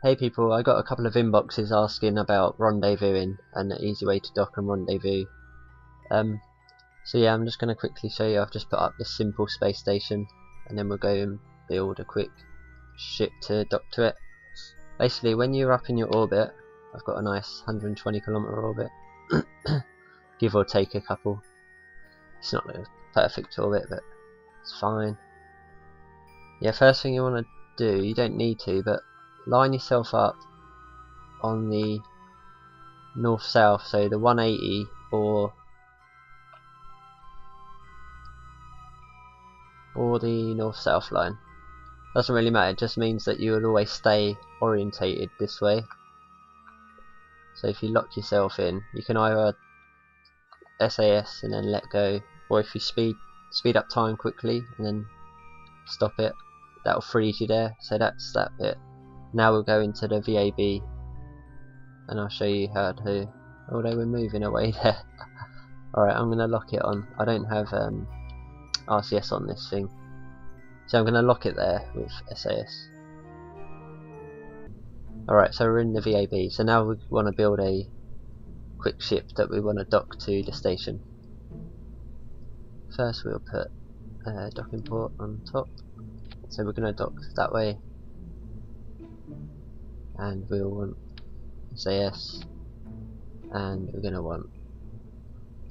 Hey people, I got a couple of inboxes asking about rendezvousing and an easy way to dock and rendezvous. So yeah, I'm just going to quickly show you. I've just put up this simple space station and then we'll go and build a quick ship to dock to it. Basically, when you're up in your orbit, I've got a nice 120km orbit, give or take a couple. It's not a perfect orbit, but it's fine. Yeah, first thing you want to do, you don't need to, but line yourself up on the north-south, so the 180 or the north-south line. Doesn't really matter, it just means that you will always stay orientated this way. So if you lock yourself in, you can either SAS and then let go, or if you speed up time quickly and then stop it, that'll freeze you there. So that's that bit. Now we'll go into the VAB and I'll show you how to, although we're moving away there. Alright, I'm going to lock it on. I don't have RCS on this thing, so I'm going to lock it there with SAS. Alright, so we're in the VAB, so now we want to build a quick ship that we want to dock to the station. First we'll put a docking port on top, so we're going to dock that way, and we'll want SAS, and we're going to want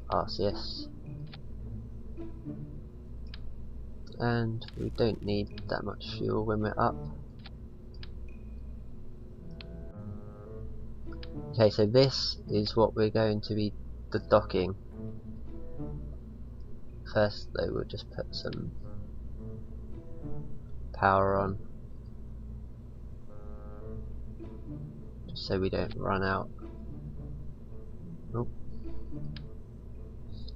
RCS, and we don't need that much fuel when we're up. Okay, so this is what we're going to be docking. First though, we'll just put some power on, just so we don't run out. Oh.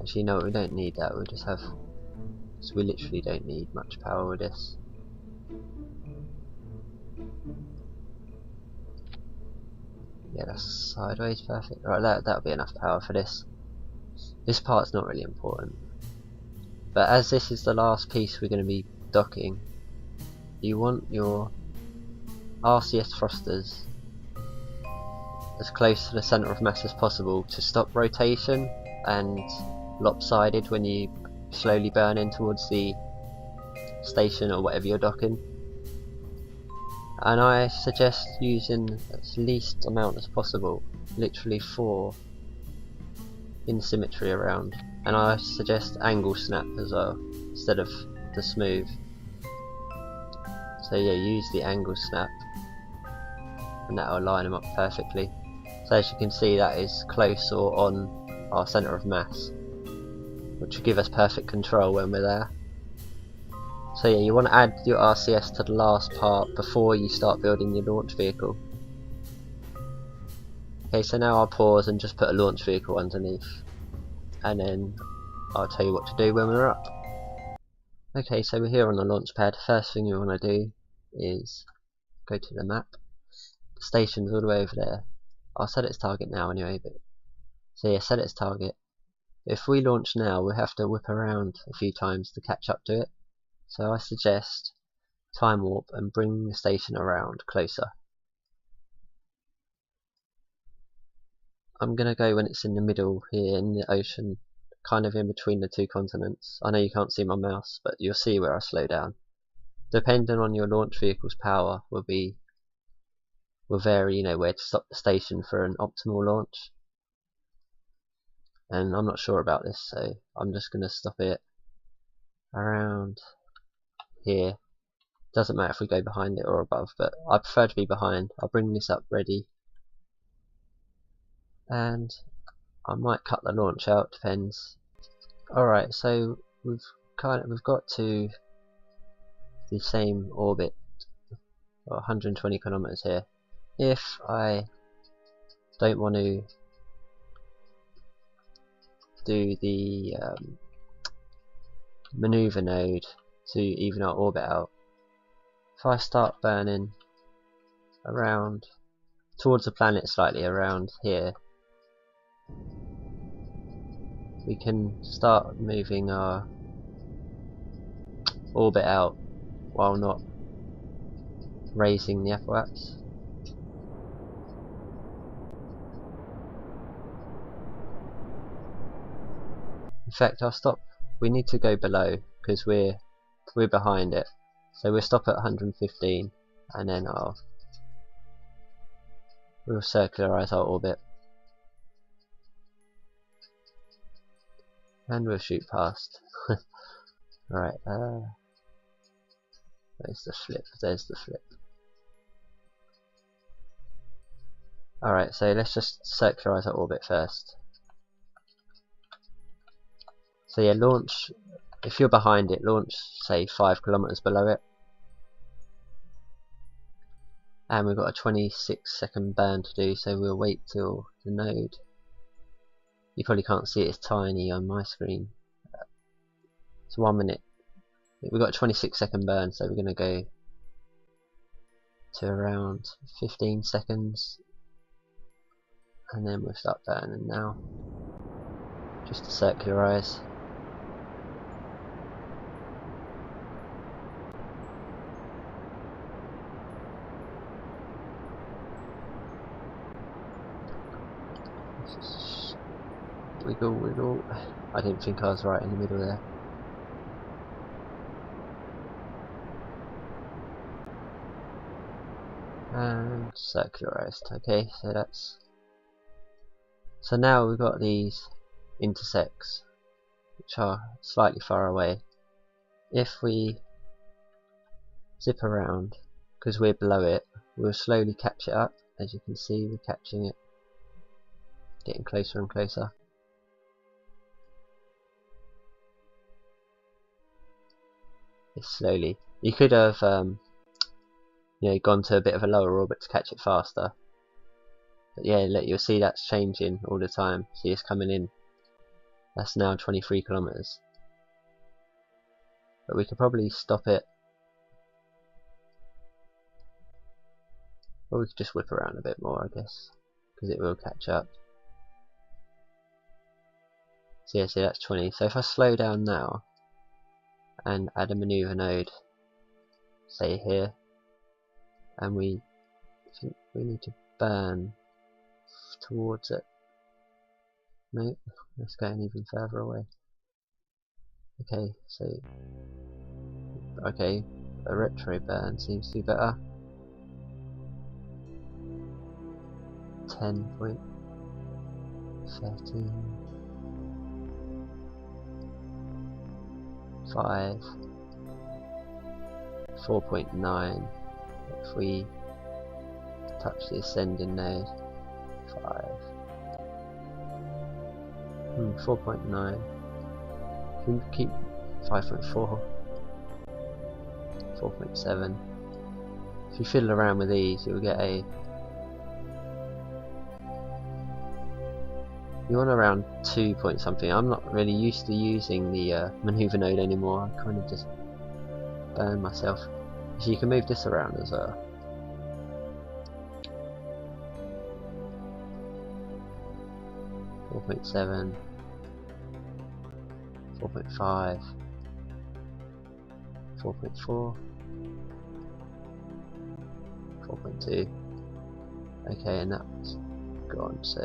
Actually no, we don't need that, we'll just have, so we literally don't need much power with this. Yeah, that's sideways, perfect. Right, that'll be enough power for this. This part's not really important, but as this is the last piece we're going to be docking, you want your RCS thrusters as close to the centre of mass as possible to stop rotation and lopsided when you slowly burn in towards the station or whatever you're docking. And I suggest using as least amount as possible, literally 4 in symmetry around, and I suggest angle snap as well instead of the smooth. So yeah, use the angle snap and that will line them up perfectly. So as you can see, that is close or on our centre of mass, which will give us perfect control when we're there. So yeah, you want to add your RCS to the last part before you start building your launch vehicle. Okay, so now I'll pause and just put a launch vehicle underneath, and then I'll tell you what to do when we're up. Okay, so we're here on the launch pad. First thing you want to do is go to the map. The station's all the way over there. I'll set its target now anyway, but so yeah, set its target. If we launch now, we'll have to whip around a few times to catch up to it. So I suggest time warp and bring the station around closer. I'm gonna go when it's in the middle here in the ocean, kind of in between the two continents. I know you can't see my mouse, but you'll see where I slow down. Depending on your launch vehicle's power will vary, you know, where to stop the station for an optimal launch. And I'm not sure about this, so I'm just gonna stop it around here. Doesn't matter if we go behind it or above, but I prefer to be behind. I'll bring this up ready, and I might cut the launch out, depends. Alright, so we've got to the same orbit, 120 kilometers here. If I don't want to do the maneuver node to even our orbit out, if I start burning around towards the planet, slightly around here, we can start moving our orbit out while not raising the apoaps. fact, I'll stop. We need to go below because we're behind it. So we'll stop at 115, and then we'll circularize our orbit, and we'll shoot past. Right. There's the flip. There's the flip. Alright, so let's just circularize our orbit first. So yeah, launch, if you're behind it, launch say 5 kilometers below it. And we've got a 26-second burn to do, so we'll wait till the node. You probably can't see it, it's tiny on my screen. It's 1 minute. We've got a 26-second burn, so we're going to go to around 15 seconds. And then we'll start burning now. Just to circularize. Wiggle, wiggle. I didn't think I was right in the middle there. And circularized. Okay, so that's. So now we've got these intersects, which are slightly far away. If we zip around, because we're below it, we'll slowly catch it up. As you can see, we're catching it, getting closer and closer. It's slowly. You could have, gone to a bit of a lower orbit to catch it faster. But yeah, you'll see that's changing all the time. See, it's coming in. That's now 23 kilometers. But we could probably stop it. Or we could just whip around a bit more, I guess, because it will catch up. So yeah, see, that's 20. So if I slow down now and add a maneuver node, say here, and we think we need to burn towards it. No, let's go even further away. Okay, so a retro burn seems to be better. 10.13, 5, 4.9. If we touch the ascending node, 5, 4.9. If we keep 5.4, 4.7. If you fiddle around with these, you'll get a. You want around 2 point something. I'm not really used to using the maneuver node anymore. I kind of just burn myself. So you can move this around as well. .7, 4.5, 4.4, 4.2. Okay, and that's gone, so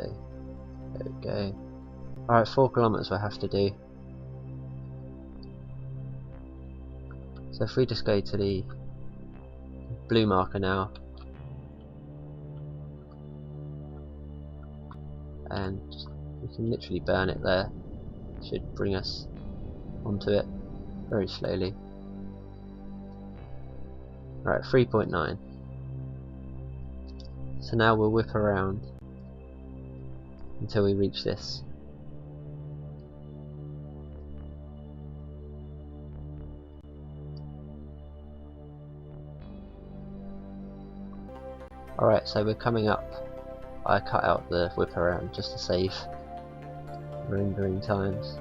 there we go. Alright, 4 kilometers we'll have to do. So if we just go to the blue marker now, and we can literally burn it there. Should bring us onto it very slowly. Right, 3.9. So now we'll whip around until we reach this. Alright, so we're coming up. I cut out the whip around just to save rendering times.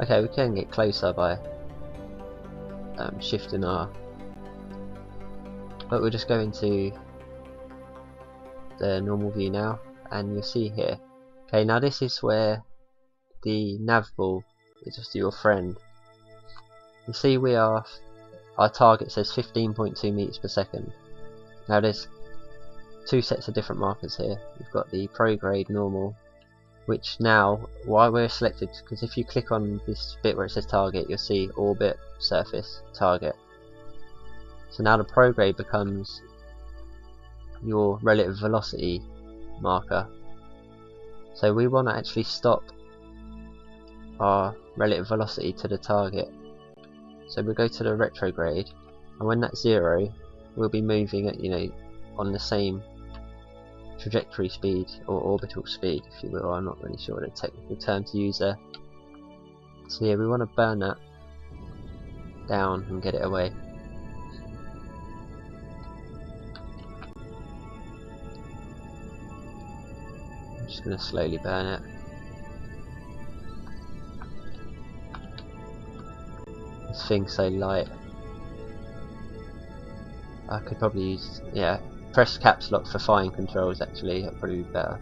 Okay, we can get closer by shifting our. But we'll just go into the normal view now, and you'll see here. Okay, now this is where the nav ball is just your friend. You see, our target says 15.2 meters per second. Now there's two sets of different markers here. We've got the prograde normal which now, while we're selected, because if you click on this bit where it says target, you'll see orbit, surface, target. So now the prograde becomes your relative velocity marker. So we want to actually stop our relative velocity to the target. So we'll go to the retrograde, and when that's 0, we'll be moving at, on the same trajectory speed or orbital speed, if you will. I'm not really sure the technical term to use there. So yeah, we want to burn that down and get it away. I'm just going to slowly burn it. This thing's so light. I could probably use, press caps lock for fine controls actually, that'd probably be better.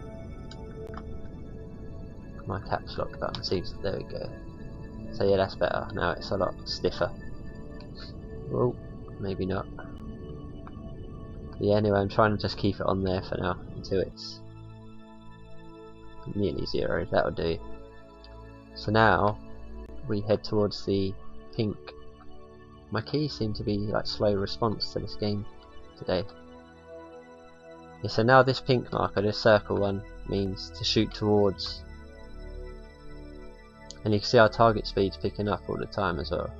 My caps lock button seems, there we go. So yeah, that's better, now it's a lot stiffer. Oh, maybe not. Yeah, anyway, I'm trying to just keep it on there for now, until it's nearly 0, that'll do. So now, we head towards the pink. My keys seem to be like slow response to this game today. Yeah, so now this pink marker, this circle one, means to shoot towards, and you can see our target speed's picking up all the time as well.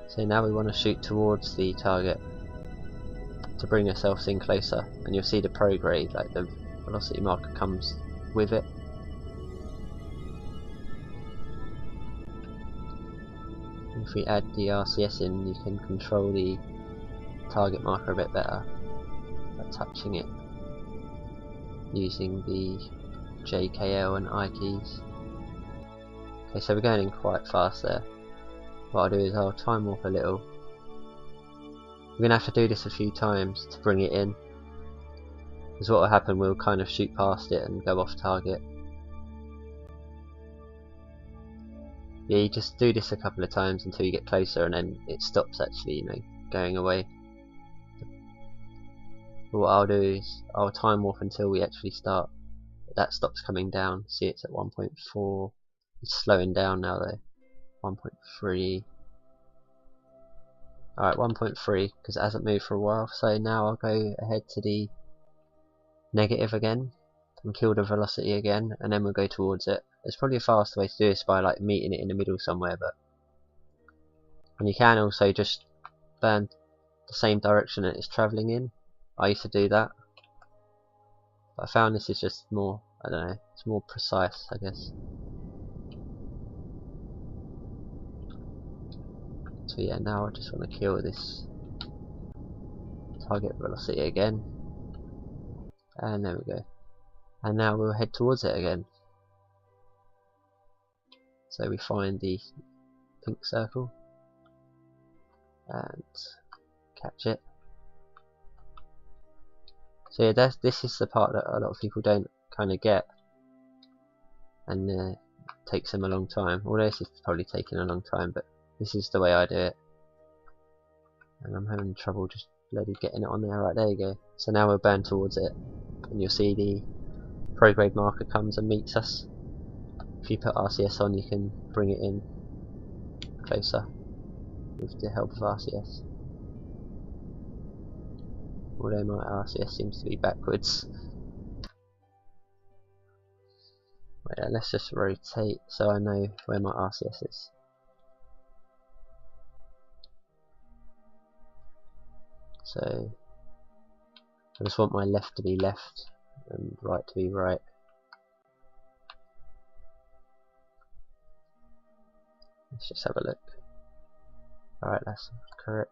So now we want to shoot towards the target to bring ourselves in closer, and you'll see the prograde, like the velocity marker comes with it. If we add the RCS in, you can control the target marker a bit better by touching it using the J, K, L and I keys. Okay, so we're going in quite fast there. What I'll do is I'll time warp a little. We're going to have to do this a few times to bring it in, because what will happen, we'll kind of shoot past it and go off target. Yeah, you just do this a couple of times until you get closer, and then it stops actually, going away. But what I'll do is I'll time warp until we actually start. That stops coming down. See, it's at 1.4. It's slowing down now though. 1.3. Alright, 1.3, because it hasn't moved for a while. So now I'll go ahead to the negative again and kill the velocity again, and then we'll go towards it. There's probably a faster way to do this by like meeting it in the middle somewhere, and you can also just burn the same direction that it's travelling in. I used to do that, but I found this is just more, I don't know, it's more precise, I guess. So yeah, now I just want to kill this target velocity again, and there we go. And now we'll head towards it again. So we find the pink circle and catch it. So yeah, this is the part that a lot of people don't kind of get, and takes them a long time. Although this is probably taking a long time, but this is the way I do it. And I'm having trouble just bloody getting it on there. Right, there you go. So now we'll burn towards it, and you'll see the prograde marker comes and meets us. If you put RCS on, you can bring it in closer with the help of RCS. Although my RCS seems to be backwards. Wait, let's just rotate so I know where my RCS is. So I just want my left to be left and right to be right. Let's just have a look. Alright, that's correct.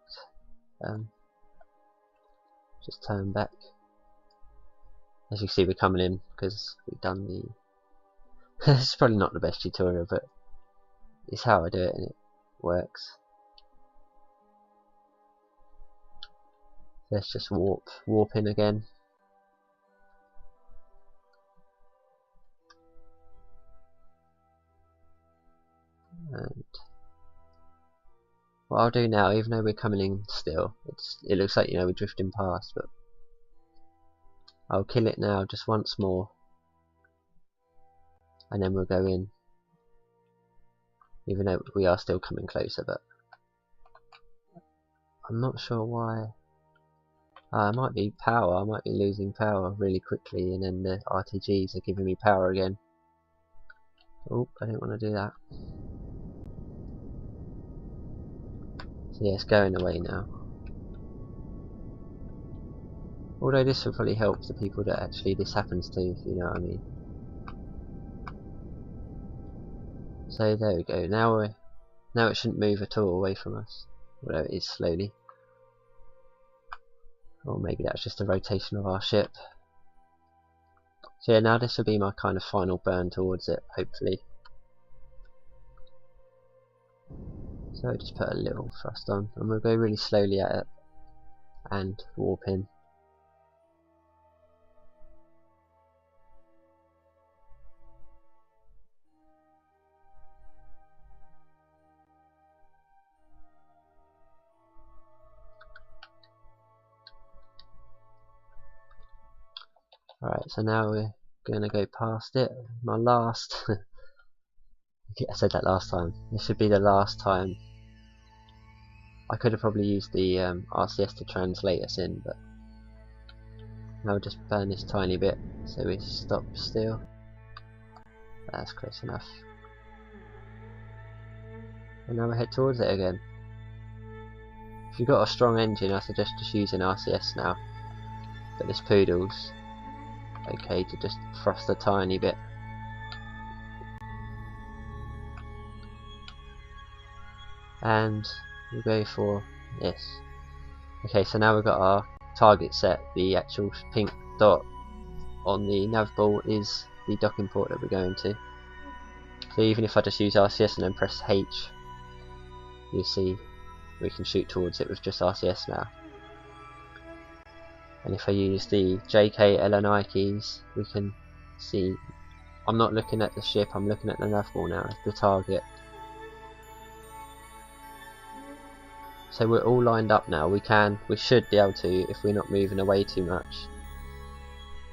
Just turn back. As you see, we're coming in because we've done the this is probably not the best tutorial, but it's how I do it and it works. Let's just warp in again. And what I'll do now, even though we're coming in still, it looks like we're drifting past, but I'll kill it now just once more, and then we'll go in, even though we are still coming closer, but I'm not sure why. It might be power. I might be losing power really quickly, and then the RTGs are giving me power again. Oh, I didn't want to do that. So yeah, it's going away now. Although this will probably help the people that actually this happens to, if you know what I mean. So there we go. Now it shouldn't move at all away from us, although it is slowly. Or maybe that's just the rotation of our ship. So yeah, now this will be my kind of final burn towards it, hopefully. So I'll just put a little thrust on, and we'll go really slowly at it, and warp in. Alright, so now we're gonna go past it. My last I said that last time. This should be the last time. I could have probably used the RCS to translate us in, but now we'll just burn this tiny bit so we stop still. That's close enough. And now we head towards it again. If you've got a strong engine, I suggest just using RCS now. But this poodle's okay to just thrust a tiny bit. And we'll go for this. Okay, so now we've got our target set. The actual pink dot on the nav ball is the docking port that we're going to. So even if I just use RCS and then press H, you'll see we can shoot towards it with just RCS now. And if I use the JK, L and I keys, we can see I'm not looking at the ship, I'm looking at the nav ball now, the target. So we're all lined up now. We should be able to, if we're not moving away too much,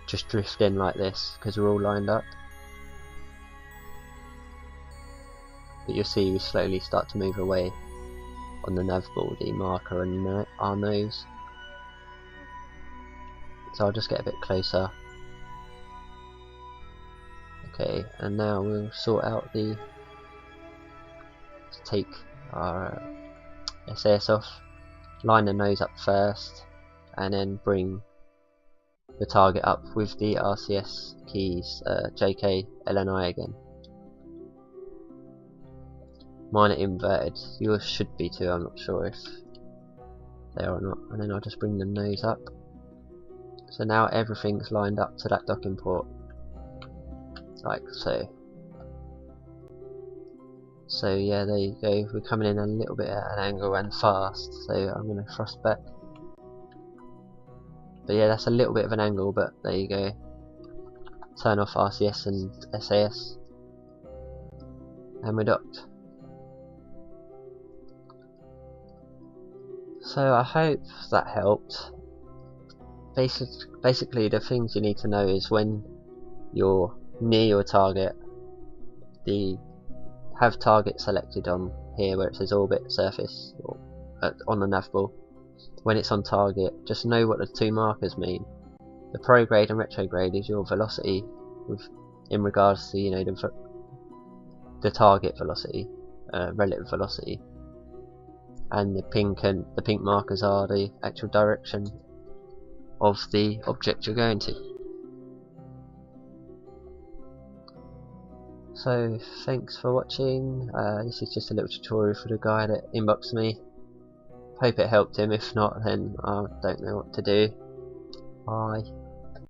just drift in like this, because we're all lined up. But you'll see we slowly start to move away on the nav ball, the marker and our nose. So I'll just get a bit closer. Okay, and now we'll sort out take our SAS off, line the nose up first, and then bring the target up with the RCS keys, JK, L and I again. Mine are inverted, yours should be too, I'm not sure if they are or not. And then I'll just bring the nose up. So now everything's lined up to that docking port, like so. So yeah, there you go, we're coming in a little bit at an angle and fast, so I'm going to thrust back. But yeah, that's a little bit of an angle, but there you go. Turn off RCS and SAS, and we're docked. So I hope that helped. Basically the things you need to know is when you're near your target, have target selected on here where it says orbit, surface, or on the nav ball. When it's on target, just know what the two markers mean. The prograde and retrograde is your velocity in regards to, you know, the target velocity, relative velocity, and the pink markers are the actual direction of the object you're going to. So thanks for watching. This is just a little tutorial for the guy that inboxed me. Hope it helped him. If not, then I don't know what to do. Bye.